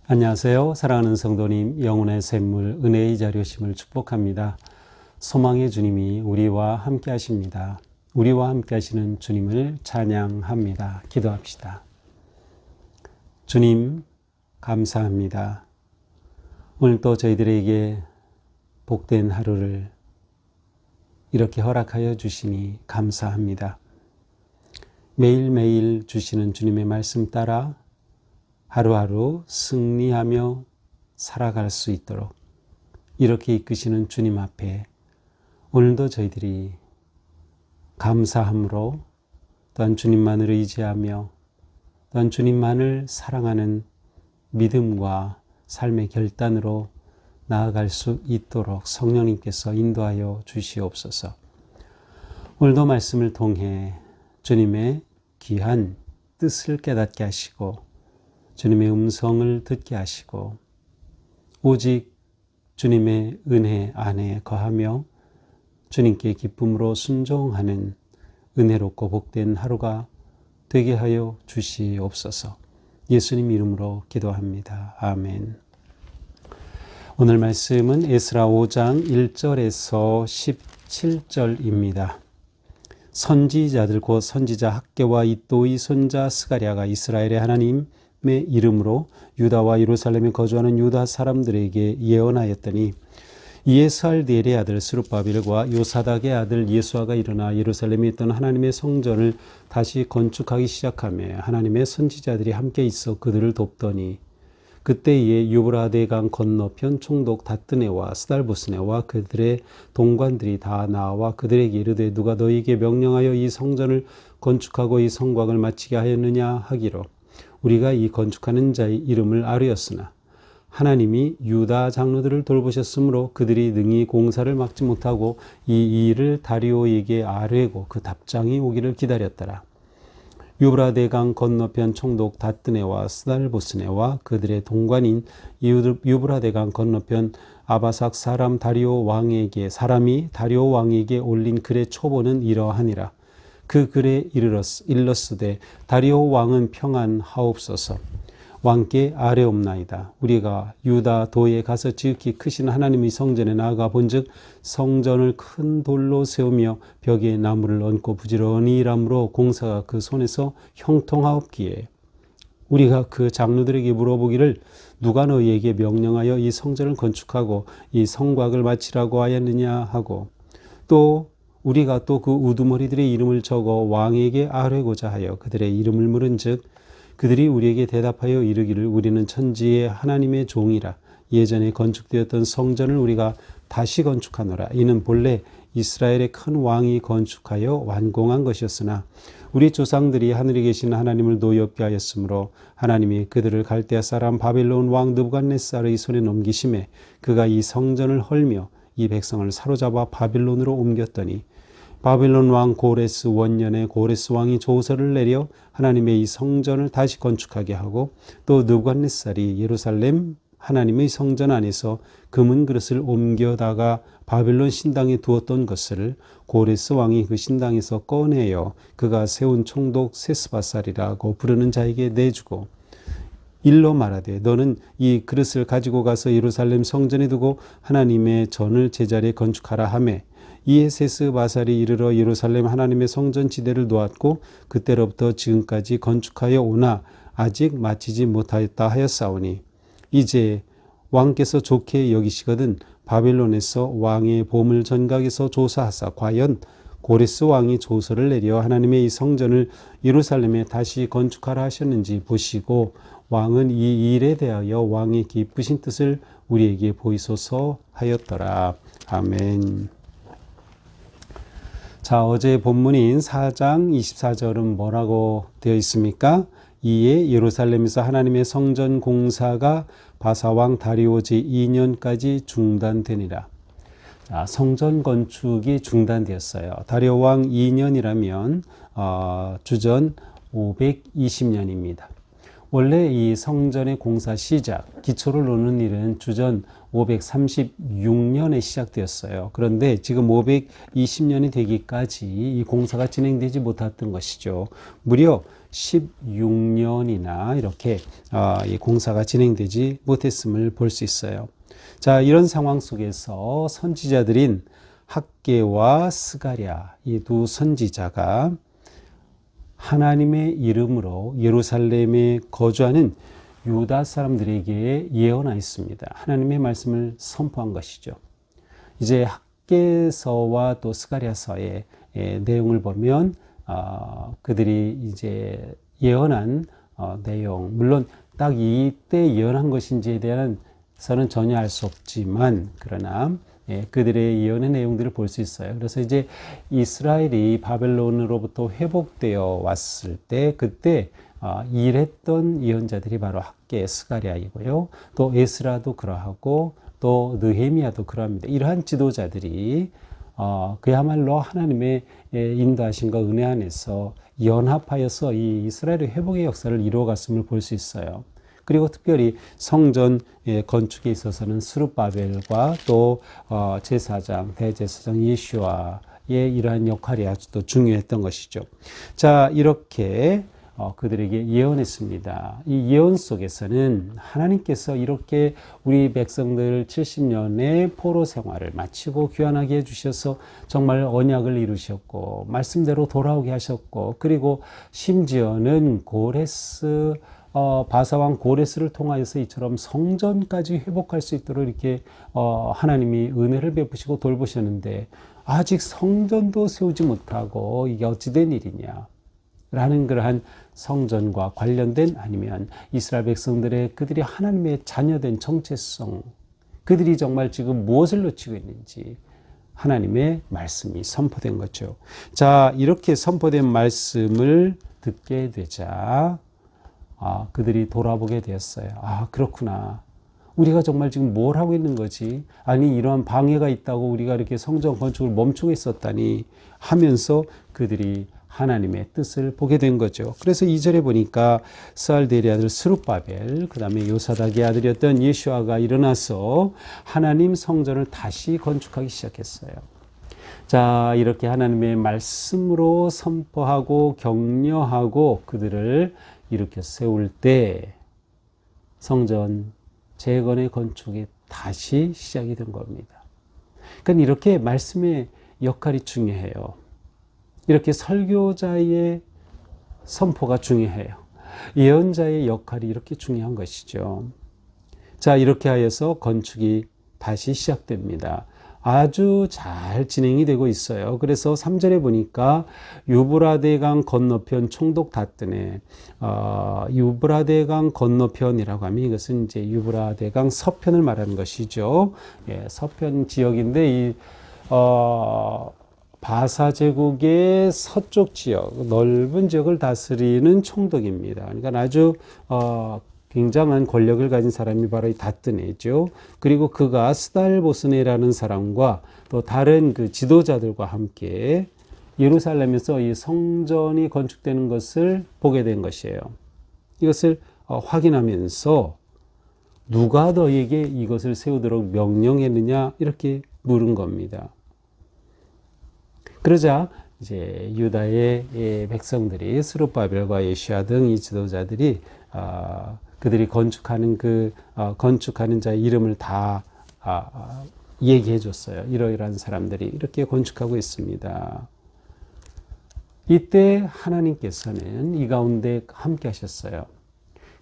안녕하세요. 사랑하는 성도님, 영혼의 샘물, 은혜의 자료심을 축복합니다. 소망의 주님이 우리와 함께 하십니다. 우리와 함께 하시는 주님을 찬양합니다. 기도합시다. 주님, 감사합니다. 오늘도 저희들에게 복된 하루를 이렇게 허락하여 주시니 감사합니다. 매일매일 주시는 주님의 말씀 따라 하루하루 승리하며 살아갈 수 있도록 이렇게 이끄시는 주님 앞에 오늘도 저희들이 감사함으로 또한 주님만을 의지하며 또한 주님만을 사랑하는 믿음과 삶의 결단으로 나아갈 수 있도록 성령님께서 인도하여 주시옵소서. 오늘도 말씀을 통해 주님의 귀한 뜻을 깨닫게 하시고 주님의 음성을 듣게 하시고 오직 주님의 은혜 안에 거하며 주님께 기쁨으로 순종하는 은혜롭고 복된 하루가 되게 하여 주시옵소서. 예수님 이름으로 기도합니다. 아멘. 오늘 말씀은 에스라 5장 1절에서 17절입니다. 선지자들 곧 선지자 학개와 이또의 손자 스가랴가 이스라엘의 하나님의 이름으로 유다와 예루살렘에 거주하는 유다 사람들에게 예언하였더니 이에 스알디엘의 아들 스룹바벨과 요사닥의 아들 예수아가 일어나 예루살렘에 있던 하나님의 성전을 다시 건축하기 시작하며 하나님의 선지자들이 함께 있어 그들을 돕더니 그때에 유브라데 강 건너편 총독 다뜨네와 스달보스네와 그들의 동관들이 다 나와 그들에게 이르되 누가 너희에게 명령하여 이 성전을 건축하고 이 성곽을 마치게 하였느냐 하기로 우리가 이 건축하는 자의 이름을 아뢰었으나 하나님이 유다 장로들을 돌보셨으므로 그들이 능히 공사를 막지 못하고 이 일을 다리오에게 아뢰고 그 답장이 오기를 기다렸더라. 유브라데 강 건너편 총독 다뜨네와 스달보스네와 그들의 동관인 유브라데 강 건너편 아바삭 사람이 다리오 왕에게 올린 글의 초보는 이러하니라. 그 글에 일렀으되 다리오 왕은 평안하옵소서. 왕께 아뢰옵나이다. 우리가 유다 도에 가서 지극히 크신 하나님의 성전에 나아가 본즉 성전을 큰 돌로 세우며 벽에 나무를 얹고 부지런히 일함으로 공사가 그 손에서 형통하옵기에 우리가 그 장로들에게 물어보기를 누가 너희에게 명령하여 이 성전을 건축하고 이 성곽을 마치라고 하였느냐 하고 또 우리가 또 그 우두머리들의 이름을 적어 왕에게 아뢰고자 하여 그들의 이름을 물은즉 그들이 우리에게 대답하여 이르기를 우리는 천지의 하나님의 종이라 예전에 건축되었던 성전을 우리가 다시 건축하노라. 이는 본래 이스라엘의 큰 왕이 건축하여 완공한 것이었으나 우리 조상들이 하늘에 계신 하나님을 노엽게 하였으므로 하나님이 그들을 갈대아 사람 바벨론 왕 느부갓네살의 손에 넘기심에 그가 이 성전을 헐며 이 백성을 사로잡아 바벨론으로 옮겼더니 바벨론 왕 고레스 원년에 고레스 왕이 조서를 내려 하나님의 이 성전을 다시 건축하게 하고 또 느부갓네살이 예루살렘 하나님의 성전 안에서 금은 그릇을 옮겨다가 바벨론 신당에 두었던 것을 고레스 왕이 그 신당에서 꺼내어 그가 세운 총독 세스바살이라고 부르는 자에게 내주고 일러 말하되 너는 이 그릇을 가지고 가서 예루살렘 성전에 두고 하나님의 전을 제자리에 건축하라 하매 이에 세스바살이 이르러 예루살렘 하나님의 성전 지대를 놓았고 그때로부터 지금까지 건축하여 오나 아직 마치지 못하였다 하였사오니 이제 왕께서 좋게 여기시거든 바벨론에서 왕의 보물 전각에서 조사하사 과연 고레스 왕이 조서를 내려 하나님의 이 성전을 예루살렘에 다시 건축하라 하셨는지 보시고 왕은 이 일에 대하여 왕의 기쁘신 뜻을 우리에게 보이소서 하였더라. 아멘. 자, 어제 본문인 4장 24절은 뭐라고 되어 있습니까? 이에 예루살렘에서 하나님의 성전 공사가 바사왕 다리오 제2년까지 중단되니라. 자, 성전 건축이 중단되었어요. 다리오 왕 2년이라면 주전 520년입니다. 원래 이 성전의 공사 시작, 기초를 놓는 일은 주전 536년에 시작되었어요. 그런데 지금 520년이 되기까지 이 공사가 진행되지 못했던 것이죠. 무려 16년이나 이렇게 이 공사가 진행되지 못했음을 볼 수 있어요. 자, 이런 상황 속에서 선지자들인 학개와 스가랴, 이 두 선지자가 하나님의 이름으로 예루살렘에 거주하는 유다 사람들에게 예언하였습니다. 하나님의 말씀을 선포한 것이죠. 이제 학개서와 또 스가랴서의 내용을 보면 그들이 이제 예언한 내용, 물론 딱 이때 예언한 것인지에 대해서는 전혀 알 수 없지만, 그러나 그들의 예언의 내용들을 볼 수 있어요. 그래서 이제 이스라엘이 바벨론으로부터 회복되어 왔을 때 그때 일했던 예언자들이 바로 학개, 스가랴이고요. 또 에스라도 그러하고 또 느헤미야도 그러합니다. 이러한 지도자들이 그야말로 하나님의 인도하심과 은혜 안에서 연합하여서 이 이스라엘의 회복의 역사를 이루어갔음을 볼 수 있어요. 그리고 특별히 성전 건축에 있어서는 스룹바벨과 또 제사장, 대제사장 예수아의 이러한 역할이 아주 또 중요했던 것이죠. 자, 이렇게 그들에게 예언했습니다. 이 예언 속에서는 하나님께서 이렇게 우리 백성들 70년의 포로 생활을 마치고 귀환하게 해주셔서 정말 언약을 이루셨고 말씀대로 돌아오게 하셨고, 그리고 심지어는 고레스 바사왕 고레스를 통하여서 이처럼 성전까지 회복할 수 있도록 이렇게 하나님이 은혜를 베푸시고 돌보셨는데 아직 성전도 세우지 못하고 이게 어찌된 일이냐 라는 그러한 성전과 관련된, 아니면 이스라엘 백성들의 그들이 하나님의 자녀된 정체성, 그들이 정말 지금 무엇을 놓치고 있는지 하나님의 말씀이 선포된 거죠. 자, 이렇게 선포된 말씀을 듣게 되자 그들이 돌아보게 되었어요. 그렇구나. 우리가 정말 지금 뭘 하고 있는 거지? 아니, 이러한 방해가 있다고 우리가 이렇게 성전 건축을 멈추고 있었다니 하면서 그들이 하나님의 뜻을 보게 된 거죠. 그래서 2절에 보니까 스알델의 아들 스룹바벨, 그 다음에 요사닥의 아들이었던 예수아가 일어나서 하나님 성전을 다시 건축하기 시작했어요. 자, 이렇게 하나님의 말씀으로 선포하고 격려하고 그들을 일으켜 세울 때 성전 재건의 건축이 다시 시작이 된 겁니다. 그러니까 이렇게 말씀의 역할이 중요해요. 이렇게 설교자의 선포가 중요해요. 예언자의 역할이 이렇게 중요한 것이죠. 자, 이렇게 하여서 건축이 다시 시작됩니다. 아주 잘 진행이 되고 있어요. 그래서 3절에 보니까 유브라데강 건너편 총독 다뜬에 유브라데강 건너편이라고 하면 이것은 이제 유브라데강 서편을 말하는 것이죠. 서편 지역인데 이 바사 제국의 서쪽 지역, 넓은 지역을 다스리는 총독입니다. 그러니까 아주 굉장한 권력을 가진 사람이 바로 이 다뜨네죠. 그리고 그가 스달보스네라는 사람과 또 다른 그 지도자들과 함께 예루살렘에서 이 성전이 건축되는 것을 보게 된 것이에요. 이것을 확인하면서 누가 너에게 이것을 세우도록 명령했느냐 이렇게 물은 겁니다. 그러자 이제 유다의 백성들이 스룹바벨과 예수아 등 이 지도자들이 그들이 건축하는 건축하는 자의 이름을 다 얘기해 줬어요. 이러이러한 사람들이 이렇게 건축하고 있습니다. 이때 하나님께서는 이 가운데 함께 하셨어요.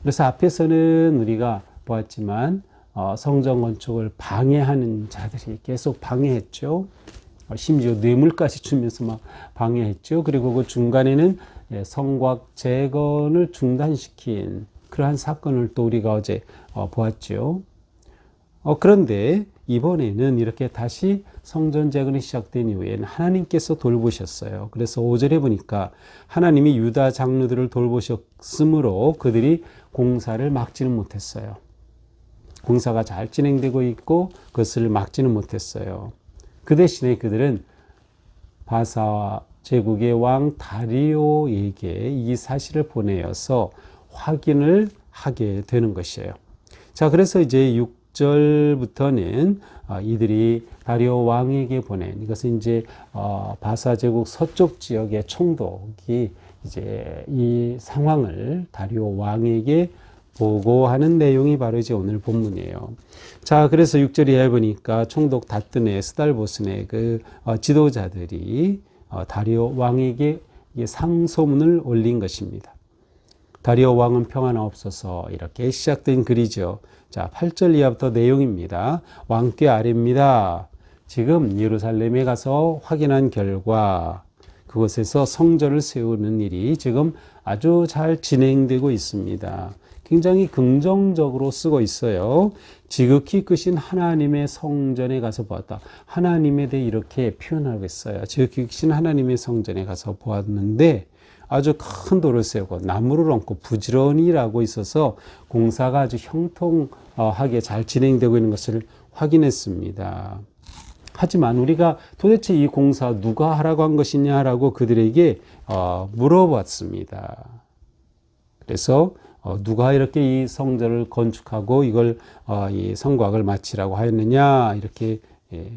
그래서 앞에서는 우리가 보았지만 성전 건축을 방해하는 자들이 계속 방해했죠. 심지어 뇌물까지 주면서 막 방해했죠. 그리고 그 중간에는 성곽 재건을 중단시킨 그러한 사건을 또 우리가 어제 보았죠. 그런데 이번에는 이렇게 다시 성전 재건이 시작된 이후에는 하나님께서 돌보셨어요. 그래서 5절에 보니까 하나님이 유다 장로들을 돌보셨으므로 그들이 공사를 막지는 못했어요. 공사가 잘 진행되고 있고 그것을 막지는 못했어요. 그 대신에 그들은 바사 제국의 왕 다리오에게 이 사실을 보내어서 확인을 하게 되는 것이에요. 자, 그래서 이제 6절부터는 이들이 다리오 왕에게 보낸, 이것은 이제 바사 제국 서쪽 지역의 총독이 이제 이 상황을 다리오 왕에게 보고하는 내용이 바로 이제 오늘 본문이에요. 자, 그래서 6절 이하에 보니까 총독 다뜨네, 스달보스네 그 지도자들이 다리오 왕에게 상소문을 올린 것입니다. 다리오 왕은 평안하옵소서, 이렇게 시작된 글이죠. 자, 8절 이하부터 내용입니다. 왕께 아뢰입니다. 지금 예루살렘에 가서 확인한 결과 그곳에서 성전을 세우는 일이 지금 아주 잘 진행되고 있습니다. 굉장히 긍정적으로 쓰고 있어요. 지극히 크신 하나님의 성전에 가서 보았다. 하나님에 대해 이렇게 표현하고 있어요. 지극히 크신 하나님의 성전에 가서 보았는데 아주 큰 돌을 세우고 나무를 얹고 부지런히 일하고 있어서 공사가 아주 형통하게 잘 진행되고 있는 것을 확인했습니다. 하지만 우리가 도대체 이 공사 누가 하라고 한 것이냐라고 그들에게 물어봤습니다. 그래서 누가 이렇게 이 성전을 건축하고 이걸 이 성곽을 마치라고 하였느냐 이렇게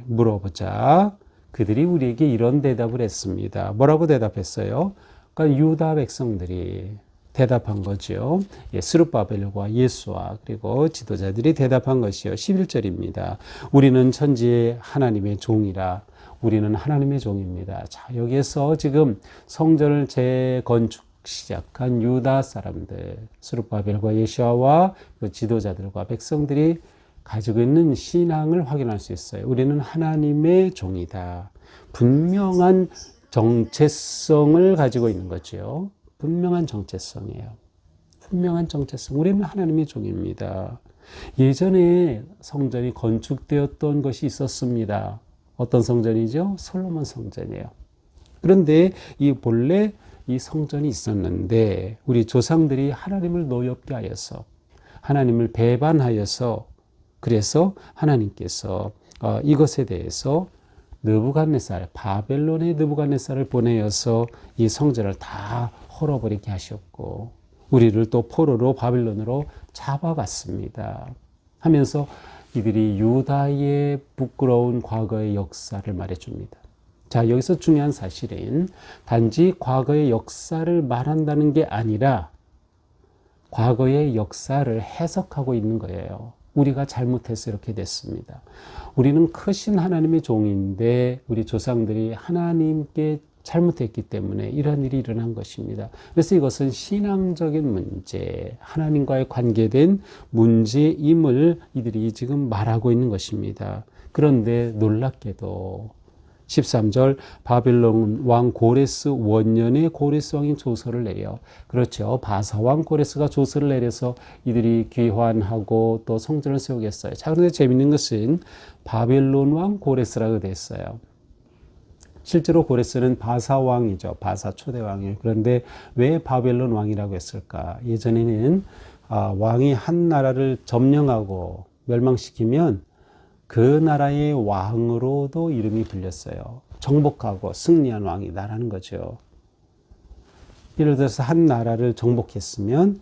물어보자 그들이 우리에게 이런 대답을 했습니다. 뭐라고 대답했어요? 그러니까 유다 백성들이 대답한 거죠. 스룹바벨과 예수와 그리고 지도자들이 대답한 것이요. 11절입니다. 우리는 천지의 하나님의 종이라. 우리는 하나님의 종입니다. 자, 여기에서 지금 성전을 재건축 시작한 유다 사람들, 스룹바벨과 예수와 그 지도자들과 백성들이 가지고 있는 신앙을 확인할 수 있어요. 우리는 하나님의 종이다. 분명한 정체성을 가지고 있는 거죠. 분명한 정체성이에요. 분명한 정체성. 우리는 하나님의 종입니다. 예전에 성전이 건축되었던 것이 있었습니다. 어떤 성전이죠? 솔로몬 성전이에요. 그런데 이 본래 이 성전이 있었는데 우리 조상들이 하나님을 노엽게 하여서 하나님을 배반하여서 그래서 하나님께서 이것에 대해서 느부갓네살, 바벨론의 느부갓네살을 보내어서 이 성전을 다 헐어버리게 하셨고 우리를 또 포로로 바벨론으로 잡아갔습니다. 하면서 이들이 유다의 부끄러운 과거의 역사를 말해줍니다. 자, 여기서 중요한 사실은 단지 과거의 역사를 말한다는 게 아니라 과거의 역사를 해석하고 있는 거예요. 우리가 잘못해서 이렇게 됐습니다. 우리는 크신 하나님의 종인데 우리 조상들이 하나님께 잘못했기 때문에 이런 일이 일어난 것입니다. 그래서 이것은 신앙적인 문제, 하나님과의 관계된 문제임을 이들이 지금 말하고 있는 것입니다. 그런데 놀랍게도 13절 바벨론 왕 고레스 원년에 고레스 왕이 조서를 내려 그렇죠. 바사 왕 고레스가 조서를 내려서 이들이 귀환하고 또 성전을 세우겠어요. 자, 그런데 재밌는 것은 바벨론 왕 고레스라고 됐어요. 실제로 고레스는 바사 왕이죠. 바사 초대 왕이에요. 그런데 왜 바벨론 왕이라고 했을까? 예전에는 왕이 한 나라를 점령하고 멸망시키면 그 나라의 왕으로도 이름이 불렸어요. 정복하고 승리한 왕이다라는 거죠. 예를 들어서 한 나라를 정복했으면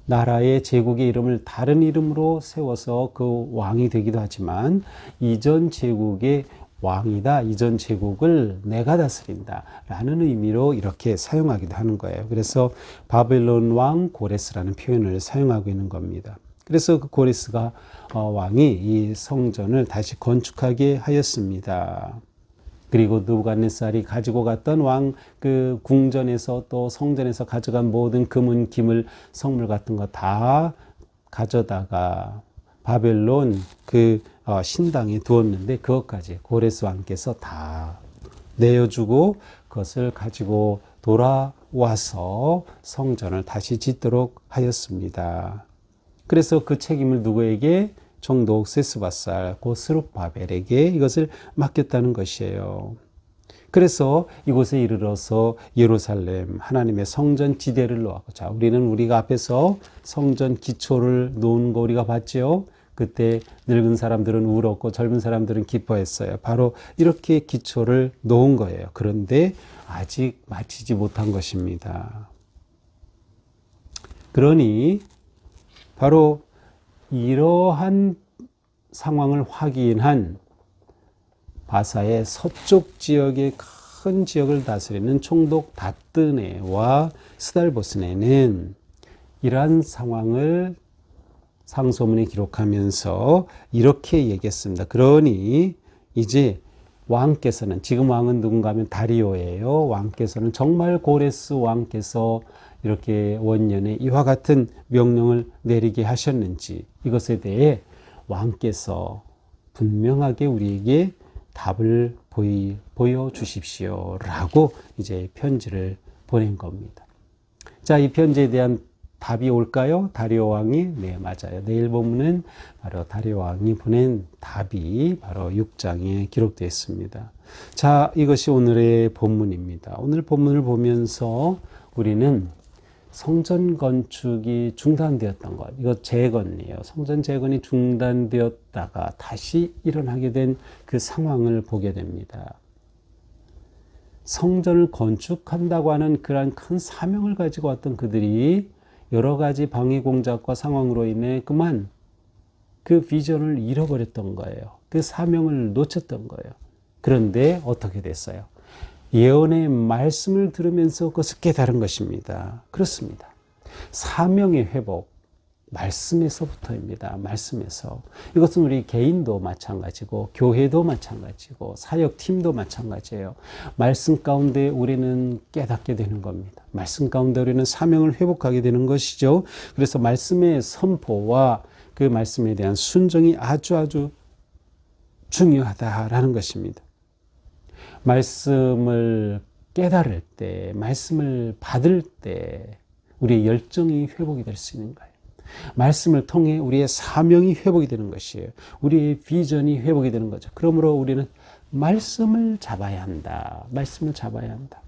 나라의 제국의 이름을 다른 이름으로 세워서 그 왕이 되기도 하지만 이전 제국의 왕이다. 이전 제국을 내가 다스린다. 라는 의미로 이렇게 사용하기도 하는 거예요. 그래서 바벨론 왕 고레스라는 표현을 사용하고 있는 겁니다. 그래서 그 고레스가 왕이 이 성전을 다시 건축하게 하였습니다. 그리고 느부갓네살이 가지고 갔던 왕 그 궁전에서 또 성전에서 가져간 모든 금은 기물 성물 같은 거 다 가져다가 바벨론 그 신당에 두었는데 그것까지 고레스 왕께서 다 내어주고 그것을 가지고 돌아와서 성전을 다시 짓도록 하였습니다. 그래서 그 책임을 누구에게? 총독 세스바살 곧 스룹바벨에게 이것을 맡겼다는 것이에요. 그래서 이곳에 이르러서 예루살렘 하나님의 성전 지대를 놓았고, 자, 우리가 앞에서 성전 기초를 놓은 거 우리가 봤죠. 그때 늙은 사람들은 울었고 젊은 사람들은 기뻐했어요. 바로 이렇게 기초를 놓은 거예요. 그런데 아직 마치지 못한 것입니다. 그러니 바로 이러한 상황을 확인한 바사의 서쪽 지역의 큰 지역을 다스리는 총독 다뜨네와 스달보스네는 이러한 상황을 상소문에 기록하면서 이렇게 얘기했습니다. 그러니 이제 왕께서는, 지금 왕은 누군가 하면 다리오예요. 왕께서는 정말 고레스 왕께서 이렇게 원년에 이와 같은 명령을 내리게 하셨는지 이것에 대해 왕께서 분명하게 우리에게 답을 보여주십시오 라고 이제 편지를 보낸 겁니다. 자, 이 편지에 대한 답이 올까요? 다리오 왕이, 네, 맞아요. 내일 본문은 바로 다리오 왕이 보낸 답이 바로 6장에 기록되어 있습니다. 자, 이것이 오늘의 본문입니다. 오늘 본문을 보면서 우리는 성전 건축이 중단되었던 것, 이거 재건이에요. 성전 재건이 중단되었다가 다시 일어나게 된 그 상황을 보게 됩니다. 성전을 건축한다고 하는 그러한 큰 사명을 가지고 왔던 그들이 여러 가지 방해 공작과 상황으로 인해 그만 그 비전을 잃어버렸던 거예요. 그 사명을 놓쳤던 거예요. 그런데 어떻게 됐어요? 예언의 말씀을 들으면서 그것을 깨달은 것입니다. 그렇습니다. 사명의 회복, 말씀에서부터입니다. 말씀에서. 이것은 우리 개인도 마찬가지고 교회도 마찬가지고 사역팀도 마찬가지예요. 말씀 가운데 우리는 깨닫게 되는 겁니다. 말씀 가운데 우리는 사명을 회복하게 되는 것이죠. 그래서 말씀의 선포와 그 말씀에 대한 순종이 아주 중요하다라는 것입니다. 말씀을 깨달을 때, 말씀을 받을 때 우리의 열정이 회복이 될 수 있는 거예요. 말씀을 통해 우리의 사명이 회복이 되는 것이에요. 우리의 비전이 회복이 되는 거죠. 그러므로 우리는 말씀을 잡아야 한다. 말씀을 잡아야 한다.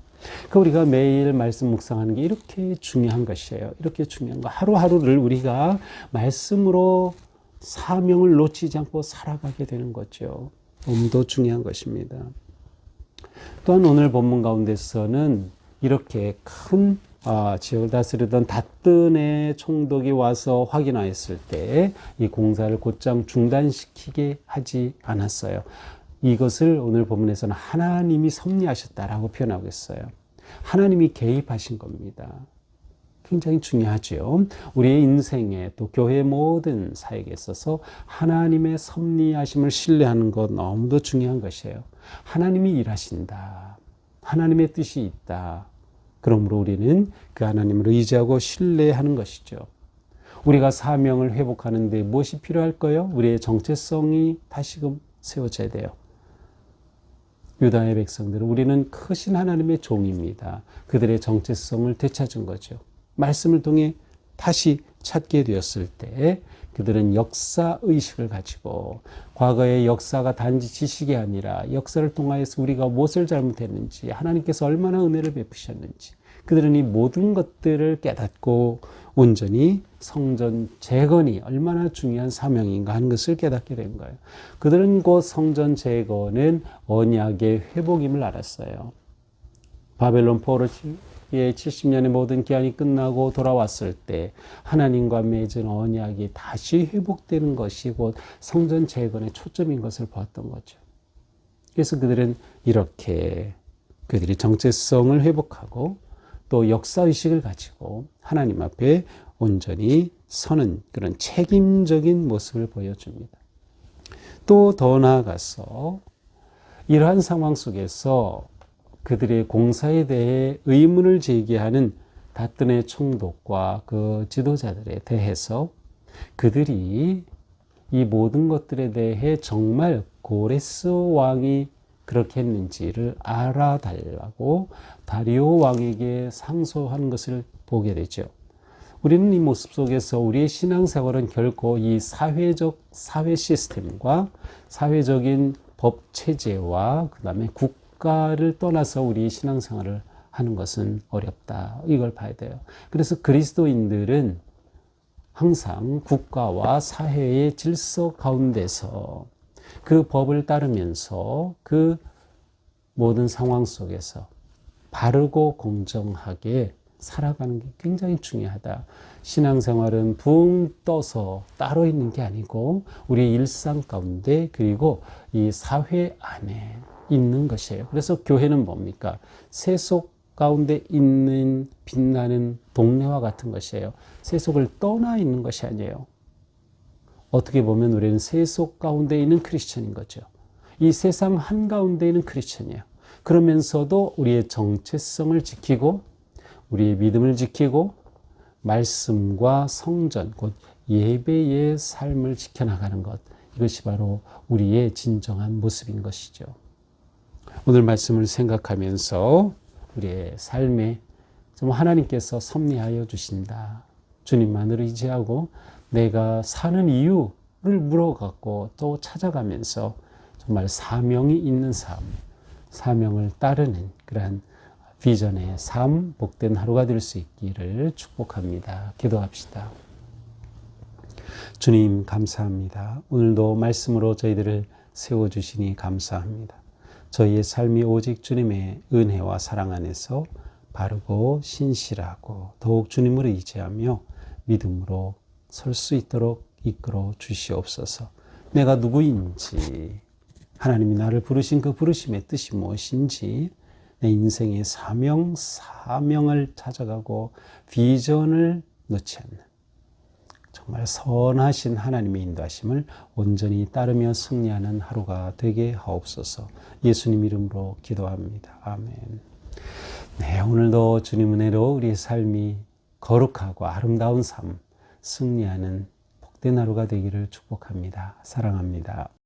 그 우리가 매일 말씀 묵상하는 게 이렇게 중요한 것이에요. 이렇게 중요한 거. 하루하루를 우리가 말씀으로 사명을 놓치지 않고 살아가게 되는 거죠. 너무도 중요한 것입니다. 또한 오늘 본문 가운데서는 이렇게 큰 지역을 다스리던 다뜨네 총독이 와서 확인하였을 때 이 공사를 곧장 중단시키게 하지 않았어요. 이것을 오늘 본문에서는 하나님이 섭리하셨다라고 표현하고 있어요. 하나님이 개입하신 겁니다. 굉장히 중요하죠. 우리의 인생에 또 교회 모든 사역에 있어서 하나님의 섭리하심을 신뢰하는 것 너무도 중요한 것이에요. 하나님이 일하신다. 하나님의 뜻이 있다. 그러므로 우리는 그 하나님을 의지하고 신뢰하는 것이죠. 우리가 사명을 회복하는 데 무엇이 필요할까요? 우리의 정체성이 다시금 세워져야 돼요. 유다의 백성들은 우리는 크신 하나님의 종입니다. 그들의 정체성을 되찾은 거죠. 말씀을 통해 다시 찾게 되었을 때 그들은 역사의식을 가지고 과거의 역사가 단지 지식이 아니라 역사를 통하여서 우리가 무엇을 잘못했는지 하나님께서 얼마나 은혜를 베푸셨는지 그들은 이 모든 것들을 깨닫고 온전히 성전 재건이 얼마나 중요한 사명인가 하는 것을 깨닫게 된 거예요. 그들은 곧 성전 재건은 언약의 회복임을 알았어요. 바벨론 포로의 70년의 모든 기한이 끝나고 돌아왔을 때 하나님과 맺은 언약이 다시 회복되는 것이 곧 성전 재건의 초점인 것을 보았던 거죠. 그래서 그들은 이렇게 그들이 정체성을 회복하고 또 역사의식을 가지고 하나님 앞에 온전히 서는 그런 책임적인 모습을 보여줍니다. 또 더 나아가서 이러한 상황 속에서 그들의 공사에 대해 의문을 제기하는 다뜨네 총독과 그 지도자들에 대해서 그들이 이 모든 것들에 대해 정말 고레스 왕이 그렇게 했는지를 알아달라고 다리오 왕에게 상소하는 것을 보게 되죠. 우리는 이 모습 속에서 우리의 신앙생활은 결코 이 사회 시스템과 사회적인 법 체제와 그 다음에 국가를 떠나서 우리 신앙생활을 하는 것은 어렵다. 이걸 봐야 돼요. 그래서 그리스도인들은 항상 국가와 사회의 질서 가운데서 그 법을 따르면서 그 모든 상황 속에서 바르고 공정하게 살아가는 게 굉장히 중요하다. 신앙생활은 붕 떠서 따로 있는 게 아니고 우리 일상 가운데 그리고 이 사회 안에 있는 것이에요. 그래서 교회는 뭡니까? 세속 가운데 있는 빛나는 동네와 같은 것이에요. 세속을 떠나 있는 것이 아니에요. 어떻게 보면 우리는 세속 가운데 있는 크리스천인 거죠. 이 세상 한가운데 있는 크리스천이에요. 그러면서도 우리의 정체성을 지키고 우리의 믿음을 지키고 말씀과 성전, 곧 예배의 삶을 지켜나가는 것. 이것이 바로 우리의 진정한 모습인 것이죠. 오늘 말씀을 생각하면서 우리의 삶에 좀 하나님께서 섭리하여 주신다. 주님만을 의지하고 내가 사는 이유를 물어갖고 또 찾아가면서 정말 사명이 있는 삶, 사명을 따르는 그러한 비전의 삶, 복된 하루가 될 수 있기를 축복합니다. 기도합시다. 주님 감사합니다. 오늘도 말씀으로 저희들을 세워주시니 감사합니다. 저희의 삶이 오직 주님의 은혜와 사랑 안에서 바르고 신실하고 더욱 주님을 의지하며 믿음으로 설 수 있도록 이끌어 주시옵소서. 내가 누구인지, 하나님이 나를 부르신 그 부르심의 뜻이 무엇인지, 내 인생의 사명을 찾아가고 비전을 놓지 않는 정말 선하신 하나님의 인도하심을 온전히 따르며 승리하는 하루가 되게 하옵소서. 예수님 이름으로 기도합니다. 아멘. 네, 오늘도 주님 은혜로 우리의 삶이 거룩하고 아름다운 삶, 승리하는 복된 하루가 되기를 축복합니다. 사랑합니다.